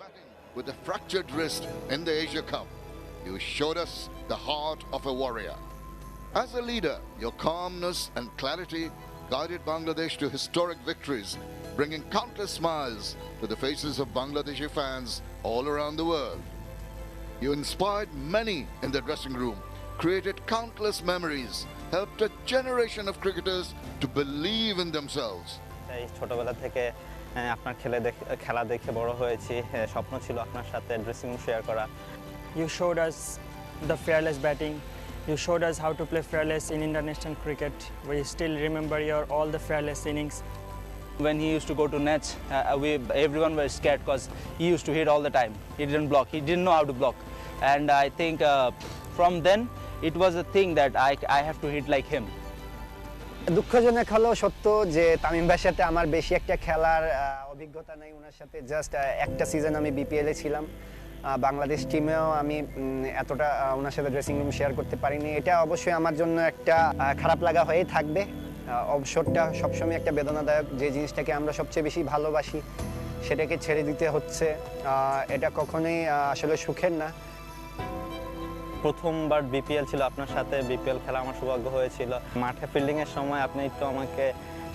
batting with a fractured wrist in the Asia Cup. You showed us the heart of a warrior. As a leader, your calmness and clarity guided Bangladesh to historic victories, bringing countless smiles to the faces of Bangladeshi fans all around the world. You inspired many in the dressing room, created countless memories, helped a generation of cricketers to believe in themselves. ছোটবেলা থেকে আপনার খেলা দেখে বড় হয়েছি, স্বপ্ন ছিল আপনার সাথে ড্রেসিং রুম শেয়ার করা। You showed us the fearless batting. You showed us how to play fearless in international cricket. We still remember all the fearless innings. When he used to go to nets, everyone was scared because he used to hit all the time. He didn't block. He didn't know how to block. And I think from then, it was a thing that I have to hit like him. দুঃখজনক হলো সত্য যে তামিম ভাইয়ের সাথে আমার বেশি একটা খেলার অভিজ্ঞতা নেই। ওনার সাথে জাস্ট একটা সিজন আমি বিপিএলে ছিলাম, বাংলাদেশ টিমেও আমি এতটা ওনার সাথে ড্রেসিং রুম শেয়ার করতে পারিনি। এটা অবশ্যই আমার জন্য একটা খারাপ লাগা হয়েই থাকবে। অবসরটা সবসময় একটা বেদনাদায়ক, যে জিনিসটাকে আমরা সবচেয়ে বেশি ভালোবাসি সেটাকে ছেড়ে দিতে হচ্ছে, এটা কখনোই আসলে সুখের না। প্রথমবার বিপিএল ছিল আপনার সাথে, বিপিএল খেলা আমার সৌভাগ্য হয়েছিল। মাঠে ফিল্ডিংয়ের সময় আপনি একটু আমাকে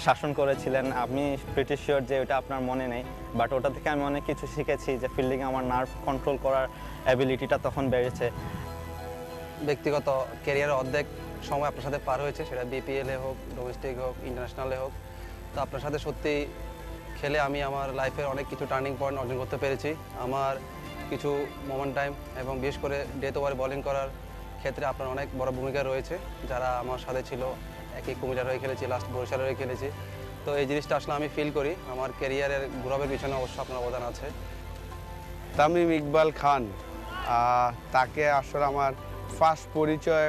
শাসন করেছিলেন, আমি প্রিটি শিওর যে ওটা আপনার মনে নেই, বাট ওটা থেকে আমি অনেক কিছু শিখেছি, যে ফিল্ডিংয়ে আমার নার্ভ কন্ট্রোল করার অ্যাবিলিটিটা তখন বেড়েছে। ব্যক্তিগত ক্যারিয়ারের অর্ধেক সময় আপনার সাথে পার হয়েছে, সেটা বিপিএলে হোক, ডোমেস্টিক হোক, ইন্টারন্যাশনালে হোক। তো আপনার সাথে সত্যি খেলে আমি আমার লাইফের অনেক কিছু টার্নিং পয়েন্ট অর্জন করতে পেরেছি। আমার কিছু মোমেন্ট টাইম এবং বিশেষ করে ডেথ ওভারে বোলিং করার ক্ষেত্রে আপনার অনেক বড় ভূমিকা রয়েছে। যারা আমার সাথে ছিল, একই কুমিল্লার হয়ে খেলেছি, লাস্ট বরিশালের হয়ে খেলেছি। তো এই জিনিসটা আসলে আমি ফিল করি, আমার ক্যারিয়ারের গৌরবের পিছনে অবশ্য আপনার অবদান আছে। তামিম ইকবাল খান, তাকে আসলে আমার ফার্স্ট পরিচয়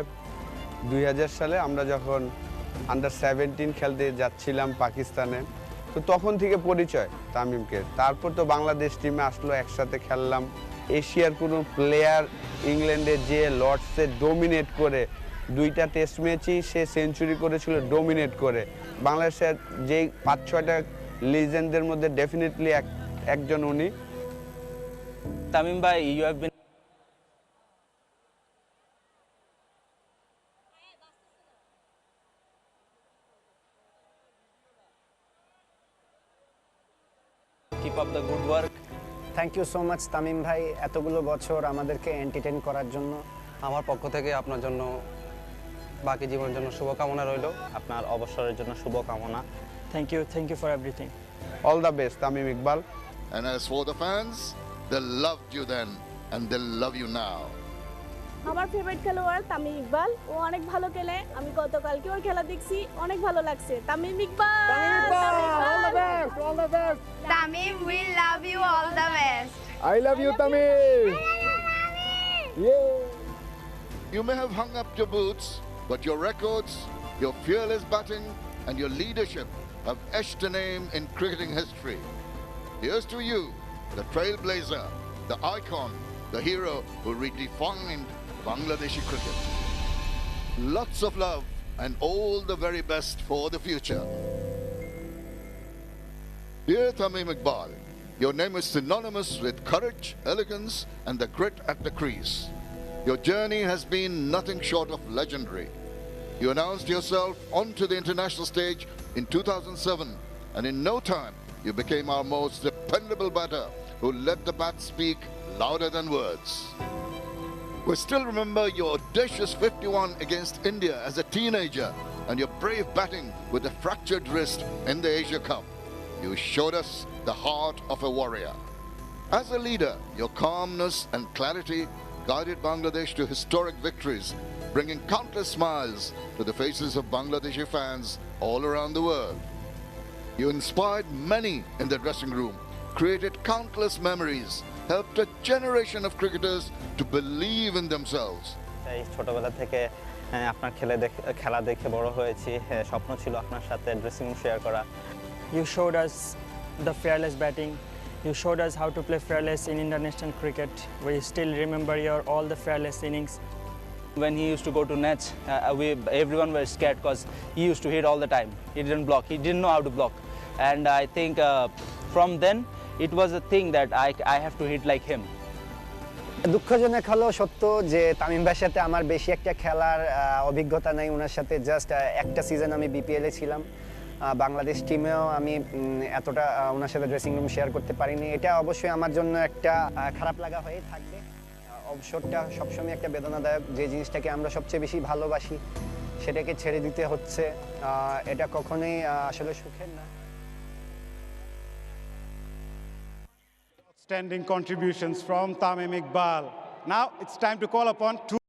2000 সালে আমরা যখন আন্ডার 17 খেলতে যাচ্ছিলাম পাকিস্তানে, তো তখন থেকে পরিচয় তামিমকে। তারপর তো বাংলাদেশ টিমে আসলো, একসাথে খেললাম। এশিয়ার কোনো প্লেয়ার ইংল্যান্ডে যে লর্ডসে ডোমিনেট করে 2টা টেস্ট ম্যাচই সে সেঞ্চুরি করেছিল ডোমিনেট করে। বাংলাদেশের যেই 5-6টা লিজেন্ডদের মধ্যে ডেফিনেটলি একজন উনি। Tamim bhai, you have been keep up the good work. Thank you so much Tamim ভাই, এতগুলো বছর আমাদেরকে এন্টারটেইন করার জন্য। আমার পক্ষ থেকে আপনার জন্য বাকি জীবনের জন্য শুভকামনা রইল। আপনার অবসরের জন্য শুভকামনা। Thank you for everything. All the best Tamim Iqbal. And as for the fans, they loved you then and they love you now. আমার ফেভারিট খেলোয়াড় তামিম ইকবাল, ও অনেক ভালো খেলে। আমি গতকালকে ওর খেলা দেখছি, অনেক ভালো লাগছে। Tamim Iqbal, all the best. Tamim, we love you, all the best. I love you, Tamim. Yeah. You may have hung up your boots, but your records, your fearless batting and your leadership have etched a name in cricketing history. Here's to you, the trailblazer, the icon, the hero who redefined Bangladeshi cricket. Lots of love and all the very best for the future. Dear Tamim Iqbal, your name is synonymous with courage, elegance and the grit at the crease. Your journey has been nothing short of legendary. You announced yourself onto the international stage in 2007 and in no time you became our most dependable batter who let the bat speak louder than words. We still remember your audacious 51 against India as a teenager and your brave batting with a fractured wrist in the Asia Cup. You showed us the heart of a warrior. As a leader, your calmness and clarity guided Bangladesh to historic victories, bringing countless smiles to the faces of Bangladeshi fans all around the world. You inspired many in the dressing room, created countless memories, helped a generation of cricketers to believe in themselves. এই ছোটবেলা থেকে আপনার খেলা দেখে বড় হয়েছি, স্বপ্ন ছিল আপনার সাথে ড্রেসিং রুম শেয়ার করা। You showed us the fearless batting. You showed us how to play fearless in international cricket. We still remember all the fearless innings. When he used to go to nets, everyone was scared because he used to hit all the time. He didn't block. He didn't know how to block. And I think from then, it was a thing that I have to hit like him. দুঃখজনক হলেও সত্য যে তামিম ভাইয়ের সাথে আমার বেশি একটা খেলার অভিজ্ঞতা নাই। ওনার সাথে জাস্ট একটা সিজন আমি বিপিএলে ছিলাম। বাংলাদেশ টিমেও আমি এতটা ওনার সাথে ড্রেসিং রুম শেয়ার করতে পারিনি। এটা অবশ্যই আমার জন্য একটা খারাপ লাগা হয়েই থাকবে। অবসরটা সবসময় একটা বেদনাদায়ক, যে জিনিসটাকে আমরা সবচেয়ে বেশি ভালোবাসি সেটাকে ছেড়ে দিতে হচ্ছে, এটা কখনোই আসলে সুখের না। Outstanding contributions from Tamim Iqbal. Now it's time to call upon two